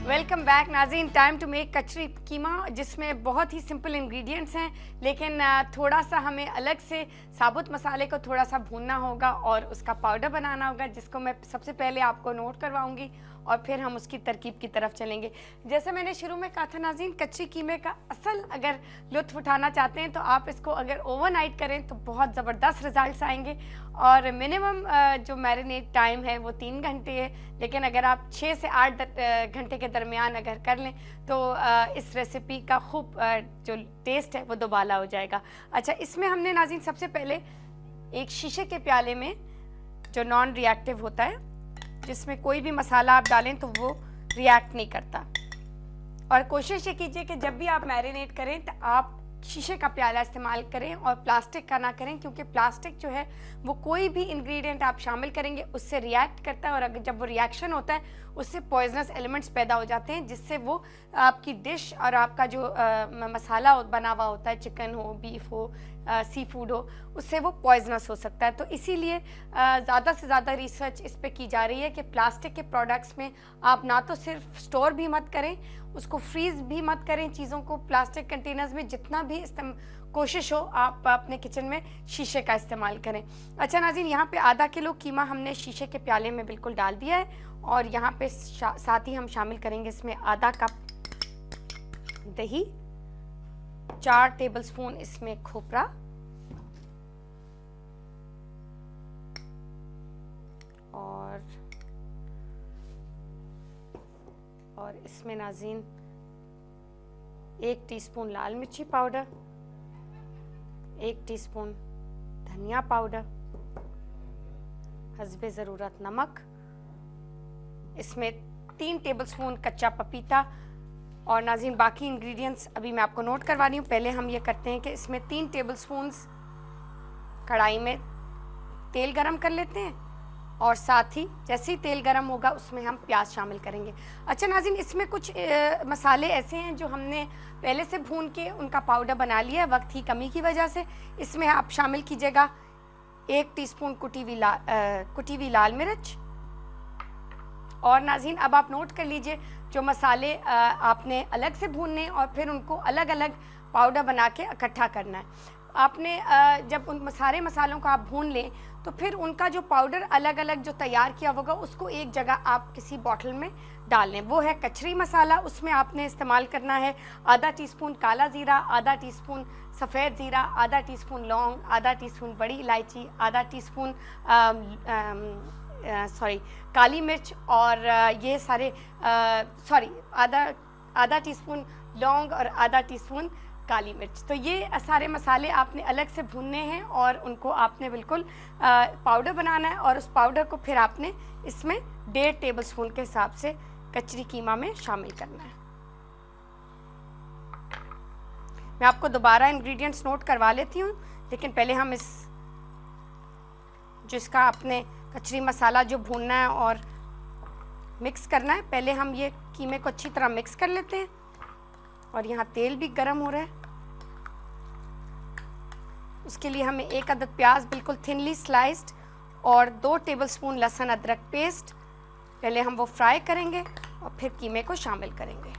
Welcome back नाज़रीन। Time to make कचरी कीमा, जिसमें बहुत ही सिंपल इंग्रेडिएंट्स हैं, लेकिन थोड़ा सा हमें अलग से साबुत मसाले को थोड़ा सा भूनना होगा और उसका पाउडर बनाना होगा, जिसको मैं सबसे पहले आपको नोट करवाऊंगी और फिर हम उसकी तरकीब की तरफ चलेंगे। जैसे मैंने शुरू में कहा था नाज़रीन, कच्ची कीमे का असल अगर लुत्फ़ उठाना चाहते हैं तो आप इसको अगर ओवरनाइट करें तो बहुत ज़बरदस्त रिज़ल्ट्स आएंगे। और मिनिमम जो मैरिनेट टाइम है वो 3 घंटे है, लेकिन अगर आप 6 से 8 घंटे के दरमियान अगर कर लें तो इस रेसिपी का खूब जो टेस्ट है वो दोबाला हो जाएगा। अच्छा, इसमें हमने नाज़रीन सबसे पहले एक शीशे के प्याले में जो नॉन रिएक्टिव होता है, जिसमें कोई भी मसाला आप डालें तो वो रिएक्ट नहीं करता, और कोशिश ये कीजिए कि जब भी आप मैरिनेट करें तो आप शीशे का प्याला इस्तेमाल करें और प्लास्टिक का ना करें, क्योंकि प्लास्टिक जो है वो कोई भी इंग्रेडिएंट आप शामिल करेंगे उससे रिएक्ट करता है, और अगर जब वो रिएक्शन होता है उससे पॉइजनस एलिमेंट्स पैदा हो जाते हैं, जिससे वो आपकी डिश और आपका जो मसाला बना हुआ होता है, चिकन हो, बीफ हो, सी फूड हो, उससे वो पॉइजनस हो सकता है। तो इसीलिए ज़्यादा से ज़्यादा रिसर्च इस पे की जा रही है कि प्लास्टिक के प्रोडक्ट्स में आप ना तो सिर्फ स्टोर भी मत करें, उसको फ्रीज़ भी मत करें चीज़ों को प्लास्टिक कंटेनर्स में, जितना भी कोशिश हो आप अपने किचन में शीशे का इस्तेमाल करें। अच्छा नाज़रीन, यहाँ पे आधा किलो कीमा हमने शीशे के प्याले में बिल्कुल डाल दिया है, और यहाँ पे साथ ही हम शामिल करेंगे इसमें आधा कप दही, 4 टेबलस्पून इसमें खोपरा, और इसमें नाज़रीन 1 टीस्पून लाल मिर्ची पाउडर, 1 टीस्पून धनिया पाउडर, हस्बे ज़रूरत नमक, इसमें 3 टेबलस्पून कच्चा पपीता, और नाज़रीन बाकी इंग्रेडिएंट्स अभी मैं आपको नोट करवा रही हूँ। पहले हम ये करते हैं कि इसमें 3 टेबलस्पून कढ़ाई में तेल गरम कर लेते हैं, और साथ ही जैसे ही तेल गरम होगा उसमें हम प्याज शामिल करेंगे। अच्छा नाज़रीन, इसमें कुछ मसाले ऐसे हैं जो हमने पहले से भून के उनका पाउडर बना लिया है, वक्त की कमी की वजह से। इसमें आप शामिल कीजिएगा 1 टीस्पून कुटी हुई लाल मिर्च, और नाज़रीन अब आप नोट कर लीजिए जो मसाले आपने अलग से भूनने और फिर उनको अलग अलग पाउडर बना के इकट्ठा करना है। आपने जब उन सारे मसालों को आप भून लें तो फिर उनका जो पाउडर अलग अलग जो तैयार किया होगा उसको एक जगह आप किसी बॉटल में डाल लें। वो है कचरी मसाला। उसमें आपने इस्तेमाल करना है आधा टीस्पून काला ज़ीरा, आधा टीस्पून सफ़ेद ज़ीरा, आधा टीस्पून लौंग, आधा टीस्पून बड़ी इलायची, आधा टीस्पून काली मिर्च, और ये सारे आधा टीस्पून लौंग और आधा टीस्पून काली मिर्च। तो ये सारे मसाले आपने अलग से भूनने हैं और उनको आपने बिल्कुल पाउडर बनाना है, और उस पाउडर को फिर आपने इसमें 1.5 टेबलस्पून के हिसाब से कचरी कीमा में शामिल करना है। मैं आपको दोबारा इंग्रेडिएंट्स नोट करवा लेती हूँ, लेकिन पहले हम जिसका आपने कचरी मसाला जो भूनना है और मिक्स करना है, पहले हम ये कीमे को अच्छी तरह मिक्स कर लेते हैं। और यहाँ तेल भी गरम हो रहा है, उसके लिए हमें 1 अदद प्याज बिल्कुल थिनली स्लाइस्ड और 2 टेबलस्पून लहसुन अदरक पेस्ट, पहले हम वो फ्राई करेंगे और फिर कीमे को शामिल करेंगे।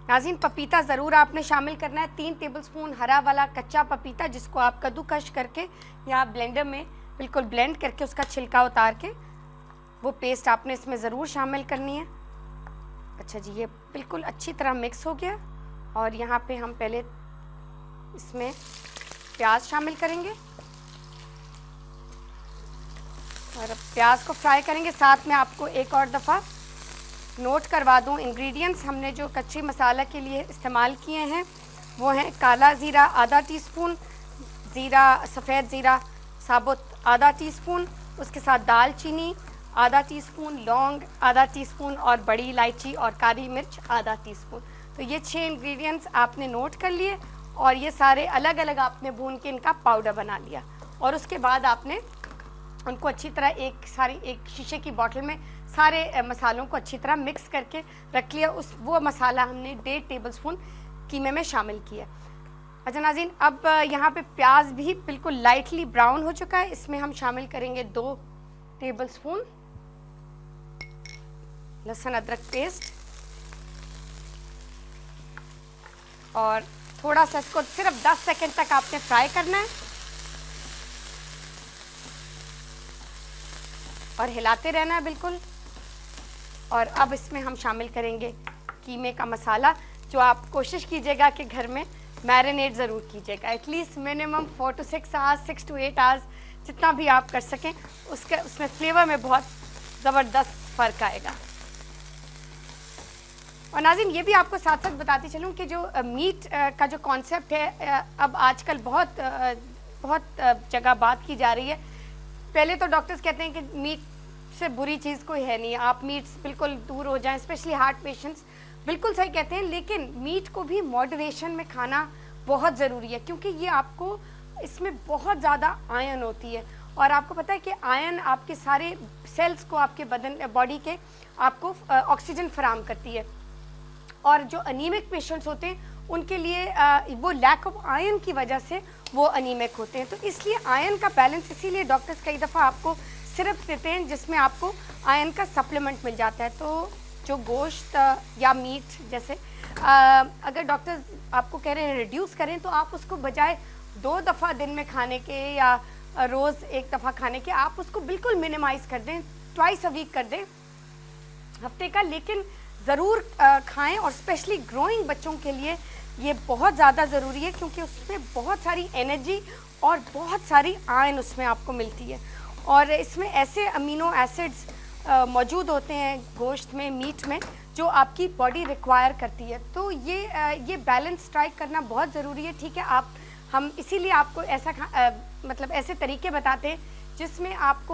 नाज़रीन पपीता ज़रूर आपने शामिल करना है, 3 टेबलस्पून हरा वाला कच्चा पपीता, जिसको आप कद्दूकश करके या ब्लेंडर में बिल्कुल ब्लेंड करके उसका छिलका उतार के वो पेस्ट आपने इसमें ज़रूर शामिल करनी है। अच्छा जी, ये बिल्कुल अच्छी तरह मिक्स हो गया, और यहाँ पे हम पहले इसमें प्याज शामिल करेंगे और प्याज को फ्राई करेंगे। साथ में आपको एक और दफ़ा नोट करवा दूँ, इंग्रेडिएंट्स हमने जो कच्ची मसाला के लिए इस्तेमाल किए हैं वो हैं काला ज़ीरा आधा टीस्पून, ज़ीरा सफ़ेद ज़ीरा साबुत आधा टीस्पून, उसके साथ दालचीनी आधा टीस्पून, लौंग आधा टीस्पून, और बड़ी इलायची और काली मिर्च आधा टीस्पून। तो ये 6 इंग्रेडिएंट्स आपने नोट कर लिए, और ये सारे अलग अलग आपने भून के इनका पाउडर बना लिया, और उसके बाद आपने उनको अच्छी तरह एक शीशे की बोतल में सारे मसालों को अच्छी तरह मिक्स करके रख लिया। वो मसाला हमने 1.5 टेबलस्पून कीमे में शामिल किया। अच्छा नाज़रीन, अब यहाँ पे प्याज भी बिल्कुल लाइटली ब्राउन हो चुका है, इसमें हम शामिल करेंगे 2 टेबलस्पून लहसुन अदरक पेस्ट और थोड़ा सा इसको सिर्फ 10 सेकंड तक आपने फ्राई करना है और हिलाते रहना है बिल्कुल। और अब इसमें हम शामिल करेंगे कीमे का मसाला, जो आप कोशिश कीजिएगा कि घर में मैरिनेट ज़रूर कीजिएगा, at least minimum 4 to 6 hours, 6 to 8 hours, जितना भी आप कर सकें। उसमें फ्लेवर में बहुत ज़बरदस्त फ़र्क आएगा। और नाज़रीन, ये भी आपको साथ साथ बताती चलूँ कि जो मीट का जो कॉन्सेप्ट है, अब आजकल बहुत जगह बात की जा रही है। पहले तो डॉक्टर्स कहते हैं कि मीट से बुरी चीज़ कोई है नहीं, आप मीट बिल्कुल दूर हो जाएं, स्पेशली हार्ट पेशेंट्स, बिल्कुल सही कहते हैं। लेकिन मीट को भी मॉडरेशन में खाना बहुत ज़रूरी है, क्योंकि ये आपको इसमें बहुत ज़्यादा आयरन होती है। और आपको पता है कि आयरन आपके सारे सेल्स को, आपके बॉडी के आपको ऑक्सीजन फराहम करती है। और जो अनीमिक पेशेंट्स होते हैं उनके लिए वो लैक ऑफ आयरन की वजह से वो अनीमिक होते हैं। तो इसलिए आयरन का बैलेंस, इसीलिए डॉक्टर्स कई दफ़ा आपको सिरप देते हैं जिसमें आपको आयरन का सप्लीमेंट मिल जाता है। तो जो गोश्त या मीट, जैसे अगर डॉक्टर्स आपको कह रहे हैं रिड्यूस करें, तो आप उसको बजाय 2 दफ़ा दिन में खाने के या रोज़ 1 दफ़ा खाने के, आप उसको बिल्कुल मिनिमाइज़ कर दें, ट्वाइस अ वीक कर दें हफ्ते का। लेकिन ज़रूर खाएं, और स्पेशली ग्रोइंग बच्चों के लिए ये बहुत ज़्यादा ज़रूरी है, क्योंकि उसमें बहुत सारी एनर्जी और बहुत सारी आयरन उसमें आपको मिलती है। और इसमें ऐसे अमीनो एसिड्स मौजूद होते हैं गोश्त में, मीट में, जो आपकी बॉडी रिक्वायर करती है। तो ये बैलेंस स्ट्राइक करना बहुत ज़रूरी है। ठीक है, हम इसीलिए आपको मतलब ऐसे तरीके बताते हैं जिसमें आप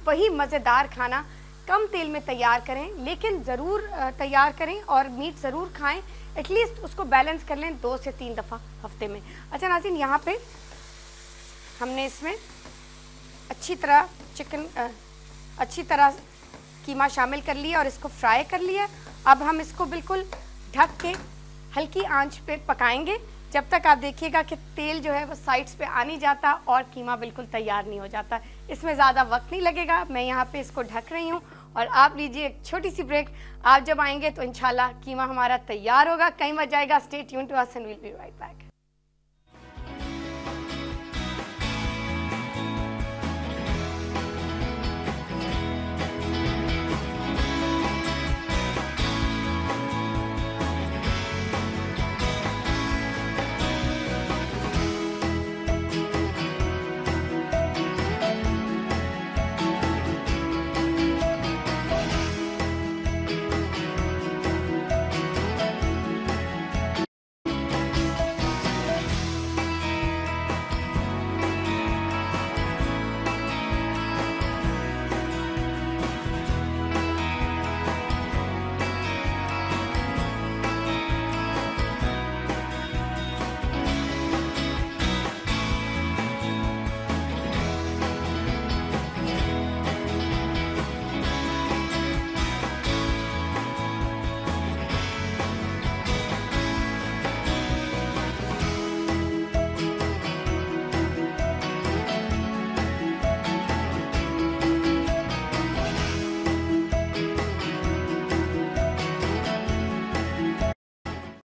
वही मज़ेदार खाना कम तेल में तैयार करें, लेकिन ज़रूर तैयार करें और मीट ज़रूर खाएं। एटलीस्ट उसको बैलेंस कर लें 2 से 3 दफ़ा हफ्ते में। अच्छा नाज़रीन, यहाँ पे हमने इसमें अच्छी तरह कीमा शामिल कर लिया और इसको फ्राई कर लिया। अब हम इसको बिल्कुल ढक के हल्की आंच पे पकाएंगे जब तक आप देखिएगा कि तेल जो है वो साइड्स पे आ नहीं जाता और कीमा बिल्कुल तैयार नहीं हो जाता। इसमें ज़्यादा वक्त नहीं लगेगा। मैं यहाँ पे इसको ढक रही हूँ और आप लीजिए एक छोटी सी ब्रेक। आप जब आएंगे तो इंशाल्लाह कीमा हमारा तैयार होगा, कहीं मत जाएगा। Stay tuned to us and we will be right back.